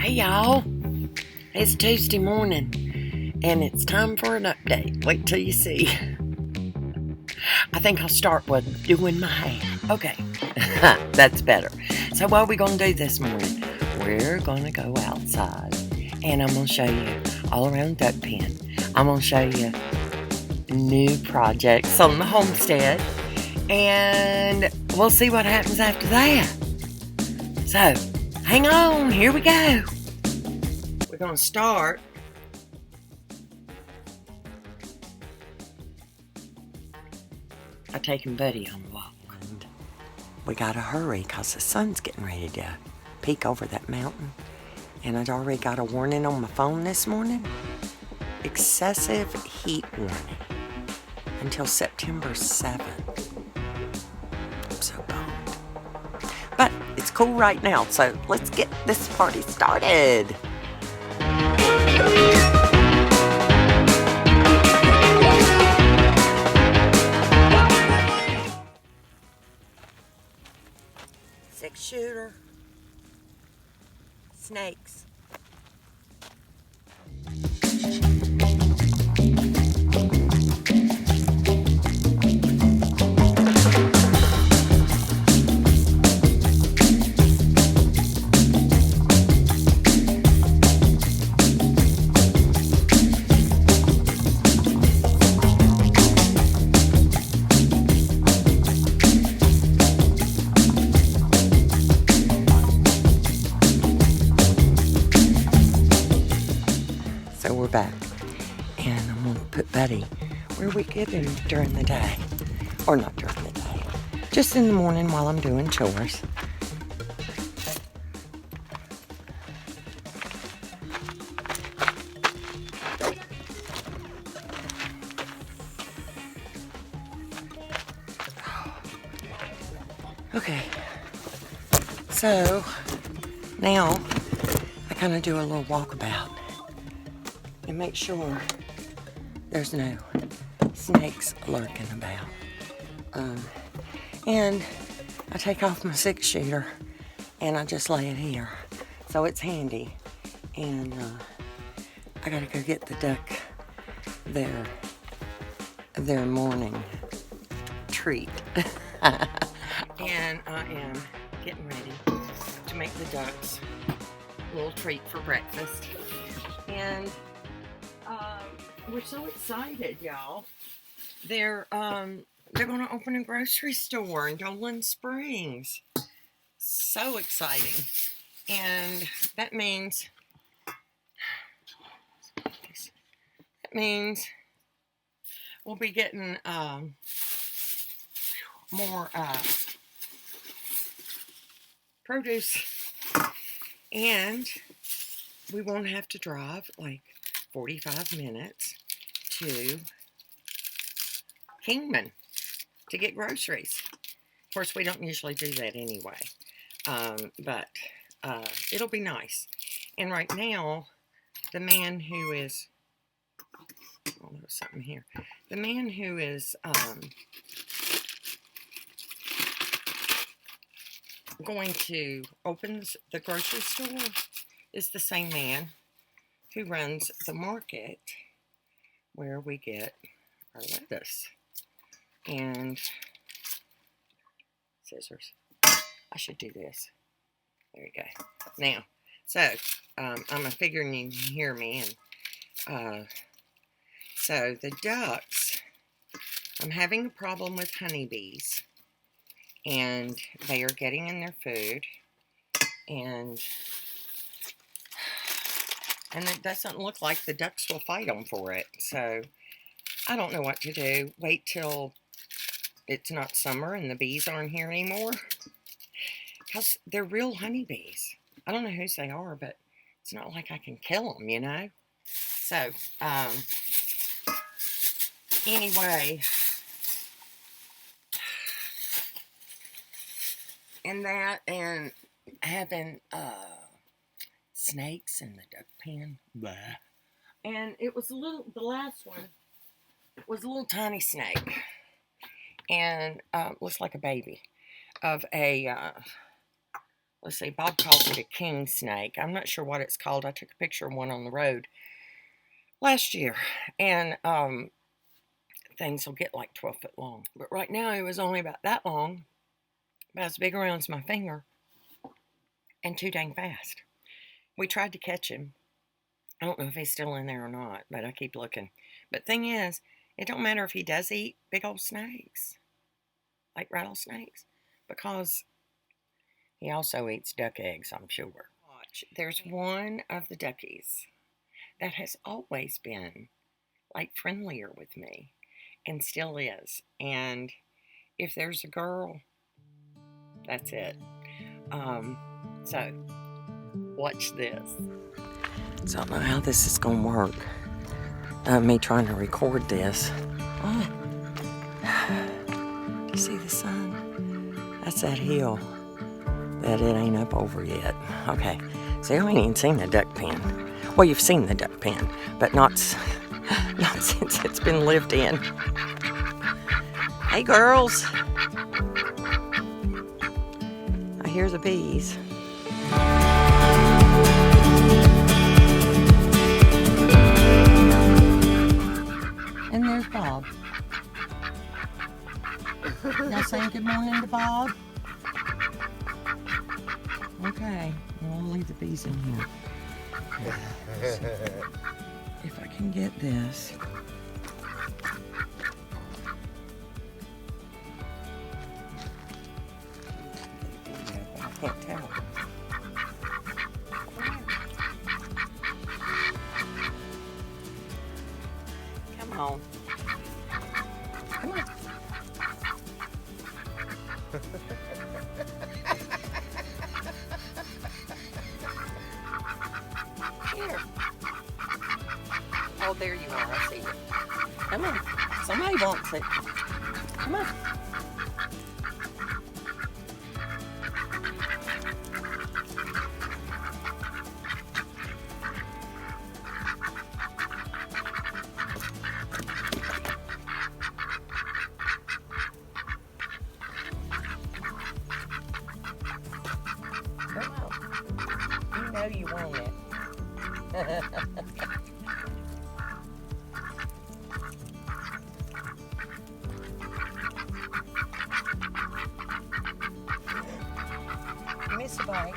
Hey y'all, it's Tuesday morning and it's time for an update. Wait till you see. I think I'll start with doing my hair. Okay, that's better. So what are we going to do this morning? We're going to go outside and I'm going to show you all around duck pen. I'm going to show you new projects on the homestead and we'll see what happens after that. So, hang on, here we go. We're going to start by taking Buddy on a walk. And we got to hurry because the sun's getting ready to peek over that mountain. And I'd already got a warning on my phone this morning. Excessive heat warning until September 7th. I'm so bummed. But it's cool right now, so let's get this party started. Six-shooter, snakes. So we're back, and I'm going to put Buddy where we get him during the day, or not during the day, just in the morning while I'm doing chores. Okay, so now I kind of do a little walkabout and make sure there's no snakes lurking about. And I take off my six-shooter and I just lay it here. So it's handy. And I gotta go get the duck their morning treat. And I am getting ready to make the ducks a little treat for breakfast. And we're so excited, y'all. They're going to open a grocery store in Dolan Springs. So exciting. And that means we'll be getting more produce, and we won't have to drive like 45 minutes to Kingman to get groceries. Of course, we don't usually do that anyway, but it'll be nice. And right now, the man who is, oh, there was something here. The man who is going to open the grocery store is the same man who runs the market where we get our lettuce. And scissors. I should do this. There you go. Now, so I'm figuring you can hear me. And so the ducks, I'm having a problem with honeybees, and they are getting in their food, and it doesn't look like the ducks will fight them for it. So I don't know what to do. Wait till it's not summer and the bees aren't here anymore, because they're real honeybees. I don't know whose they are, but it's not like I can kill them, you know. So anyway, and that, and having snakes in the duck pen. Blah. And it was the last one was a little tiny snake, and looks like a baby of a let's see, Bob calls it a king snake. I'm not sure what it's called. I took a picture of one on the road last year, and things will get like 12 foot long. But right now it was only about that long, about as big around as my finger, and too dang fast. We tried to catch him. I don't know if he's still in there or not, but I keep looking. But thing is, it don't matter if he does eat big old snakes, like rattlesnakes, because he also eats duck eggs, I'm sure. Watch, there's one of the duckies that has always been like friendlier with me, and still is. And if there's a girl, that's it. So watch this. So I don't know how this is gonna work. Me trying to record this. Oh, do you see the sun? That's that hill that it ain't up over yet. Okay, so you ain't even seen the duck pen. Well, you've seen the duck pen, but not since it's been lived in. Hey, girls. I hear the bees. And there's Bob. Now saying good morning to Bob. Okay, well, I'll leave the bees in here. If I can get this. I can't tell. Come on. Come on. Here. Oh, there you are. I see you. Come on. Somebody wants it. Come on. Come on. You know you want it. Miss a bite.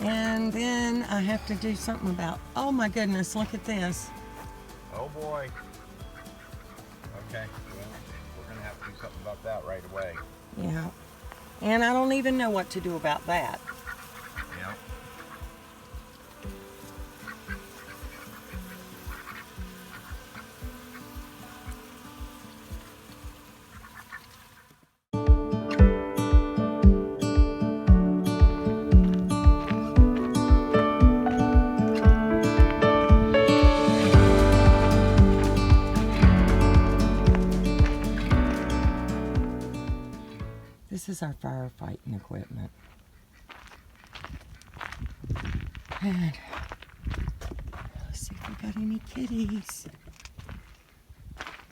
And then I have to do something about, oh my goodness, look at this. Oh boy. Okay, well, we're gonna have to do something about that right away. Yeah. And I don't even know what to do about that. Yeah. This is our firefighting equipment. And let's see if we got any kitties.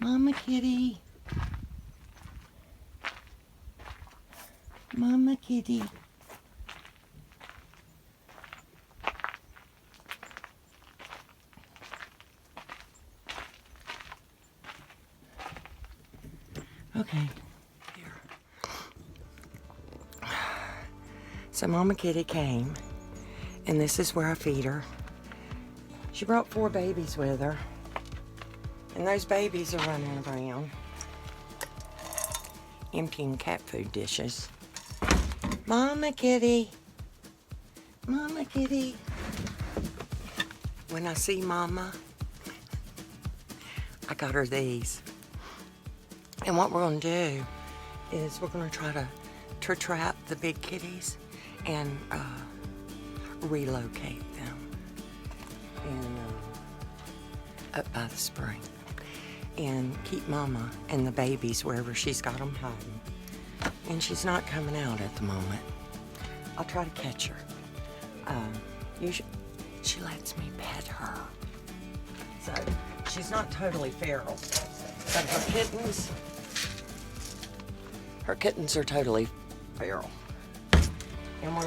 Mama kitty. Mama kitty. Okay. So Mama Kitty came, and this is where I feed her. She brought 4 babies with her, and those babies are running around emptying cat food dishes. Mama Kitty, Mama Kitty. When I see Mama, I got her these. And what we're going to do is we're going to try to trap the big kitties and relocate them up by the spring. And keep Mama and the babies wherever she's got them hiding. And she's not coming out at the moment. I'll try to catch her. She lets me pet her. So she's not totally feral. But her kittens are totally feral. And what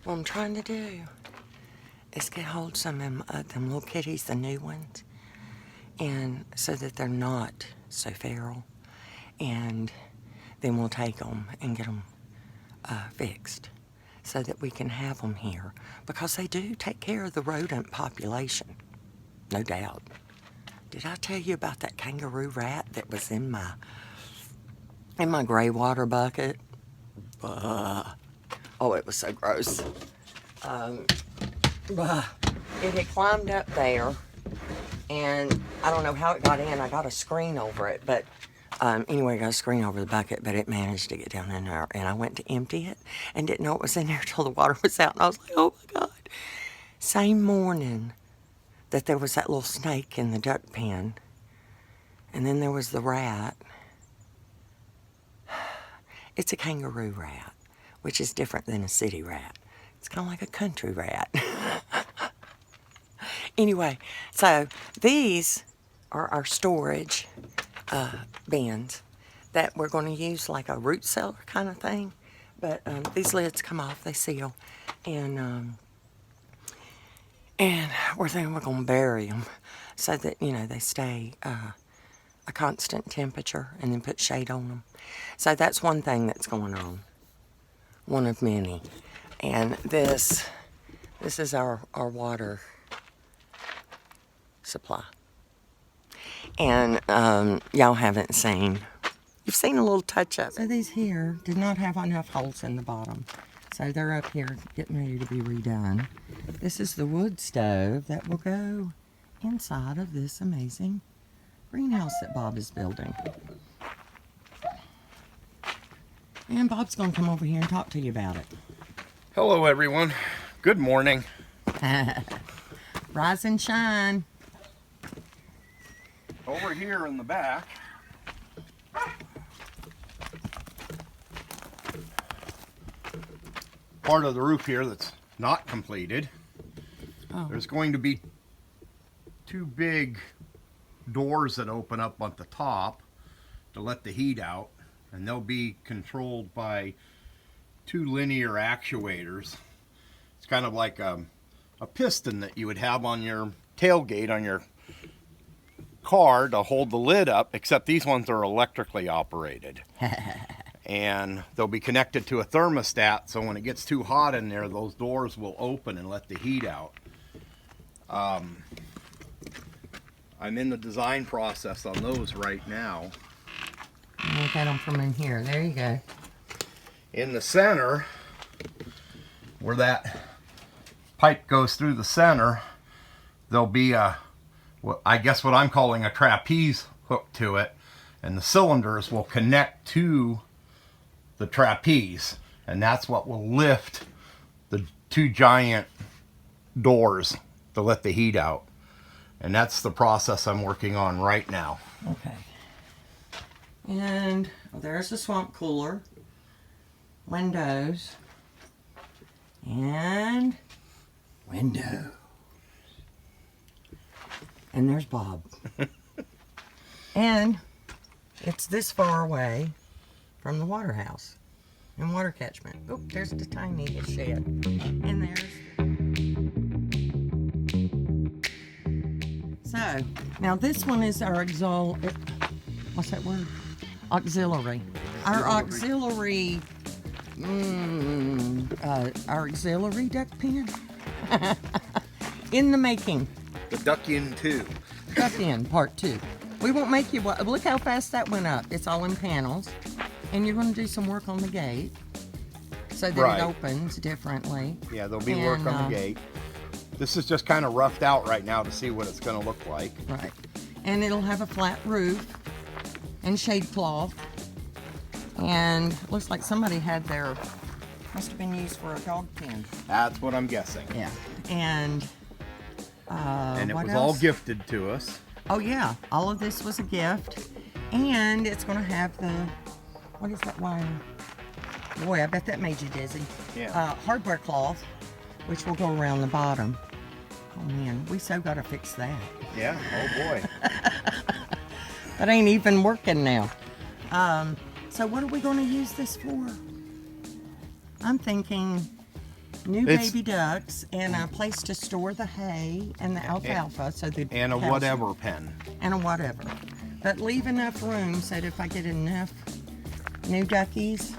I'm trying to do is get hold of some of them little kitties, the new ones, and so that they're not so feral. And then we'll take them and get them fixed so that we can have them here, because they do take care of the rodent population, no doubt. Did I tell you about that kangaroo rat that was in my gray water bucket? Oh, it was so gross. It had climbed up there, and I don't know how it got in. I got a screen over it, but anyway, I got a screen over the bucket, but it managed to get down in there, and I went to empty it and didn't know it was in there till the water was out, and I was like, oh my God. Same morning that there was that little snake in the duck pen, and then there was the rat. It's a kangaroo rat, which is different than a city rat. It's kind of like a country rat. Anyway, so these are our storage bins that we're going to use like a root cellar kind of thing. But these lids come off, they seal, and we're thinking we're going to bury them so that, you know, they stay a constant temperature, and then put shade on them. So that's one thing that's going on, one of many. And this is our water supply. And y'all haven't seen, you've seen a little touch up. So these here did not have enough holes in the bottom. So they're up here getting ready to be redone. This is the wood stove that will go inside of this amazing greenhouse that Bob is building. And Bob's going to come over here and talk to you about it. Hello, everyone. Good morning. Rise and shine. Over here in the back, part of the roof here that's not completed. Oh. There's going to be two big doors that open up at the top to let the heat out, and they'll be controlled by two linear actuators. It's kind of like a piston that you would have on your tailgate on your car to hold the lid up, except these ones are electrically operated. And they'll be connected to a thermostat, so when it gets too hot in there, those doors will open and let the heat out. I'm in the design process on those right now. Look at them from in here. There you go. In the center, where that pipe goes through the center, there'll be I guess what I'm calling a trapeze hook to it, and the cylinders will connect to the trapeze, and that's what will lift the two giant doors to let the heat out. And that's the process I'm working on right now. Okay. And there's the swamp cooler, windows, and windows. And there's Bob. And it's this far away from the water house and water catchment. Oh, there's the tiniest shed. And there's... So, now this one is our what's that word? Auxiliary. Our auxiliary duck pen. In the making. The duck in 2. Duck in part 2. We won't make you, look how fast that went up. It's all in panels. And you're going to do some work on the gate so that Right. it opens differently. Yeah, there'll be work on the gate. This is just kind of roughed out right now to see what it's going to look like. Right. And it'll have a flat roof and shade cloth. And looks like somebody had their, must have been used for a dog pen. That's what I'm guessing. Yeah. And it what was else? all gifted to us. Oh yeah, all of this was a gift. And it's gonna have the, what is that wire? Boy, I bet that made you dizzy. Yeah. Hardware cloth, which will go around the bottom. Oh man, we so gotta fix that. Yeah, oh boy. That ain't even working now. So what are we gonna use this for? I'm thinking new baby ducks and a place to store the hay and the alfalfa. And a whatever pen. And a whatever. But leave enough room so that if I get enough new duckies,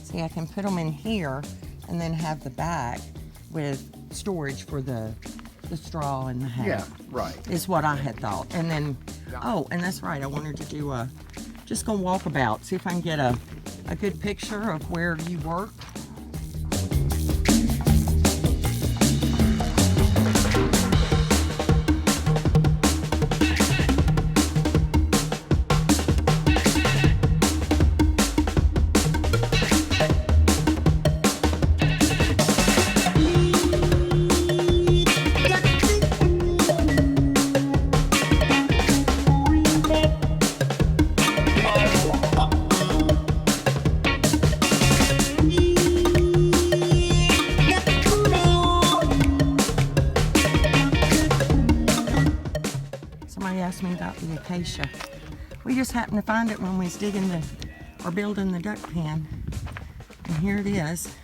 see, I can put them in here and then have the back with storage for the straw and the hay. Yeah, right. Is what I had thought. And then, oh, and that's right, I wanted to do just go walk about, see if I can get a good picture of where you work. Me about the acacia. We just happened to find it when we was digging or building the duck pen, and here it is.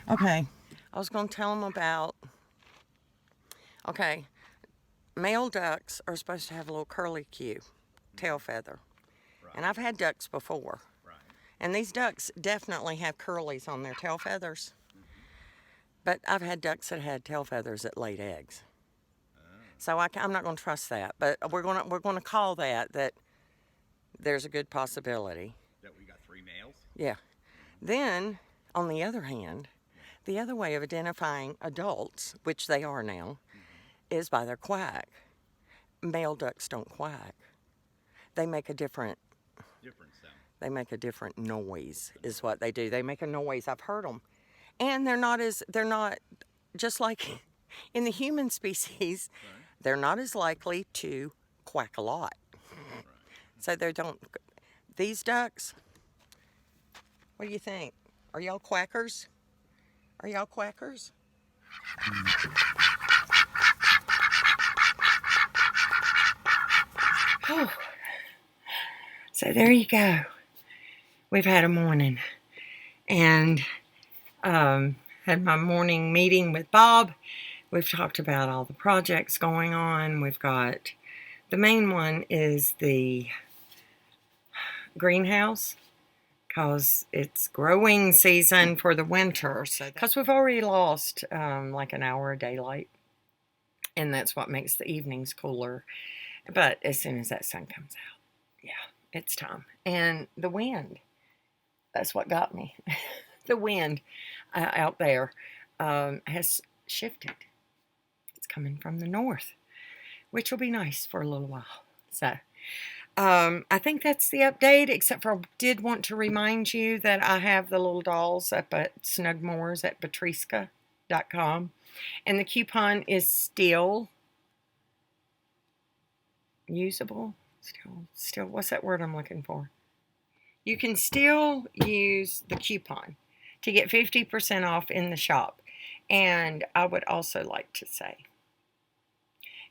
Okay, I was going to tell them about, okay, male ducks are supposed to have a little curly Q, tail feather. Right. And I've had ducks before. Right. And these ducks definitely have curlies on their tail feathers. But I've had ducks that had tail feathers that laid eggs. So I'm not going to trust that. But we're going to call that there's a good possibility. That we got 3 males? Yeah. Then, on the other hand, the other way of identifying adults, which they are now, is by their quack. Male ducks don't quack. They make a different sound. They make a different noise, is what they do. They make a noise. I've heard them. And they're not just like in the human species, they're not as likely to quack a lot. So these ducks, what do you think? Are y'all quackers? Are y'all quackers? Oh. So there you go. We've had a morning. And had my morning meeting with Bob. We've talked about all the projects going on. We've got, the main one is the greenhouse, because it's growing season for the winter. So because we've already lost like an hour of daylight, and that's what makes the evenings cooler. But as soon as that sun comes out, yeah, it's time. And the wind, that's what got me. The wind out there has shifted. It's coming from the north, which will be nice for a little while. So I think that's the update, except for I did want to remind you that I have the little dolls up at Snugmores at Betriska.com. And the coupon is still usable. Still, what's that word I'm looking for? You can still use the coupon to get 50% off in the shop. And I would also like to say,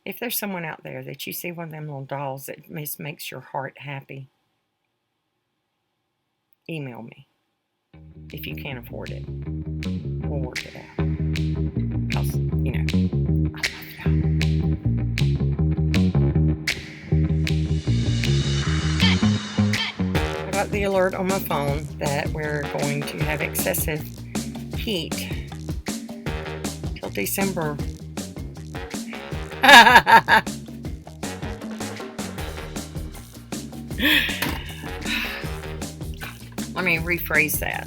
if there's someone out there that you see one of them little dolls that makes your heart happy, email me if you can't afford it. we'll work it out. Because, you know, I love y'all. I got the alert on my phone that we're going to have excessive heat till December. Let me rephrase that.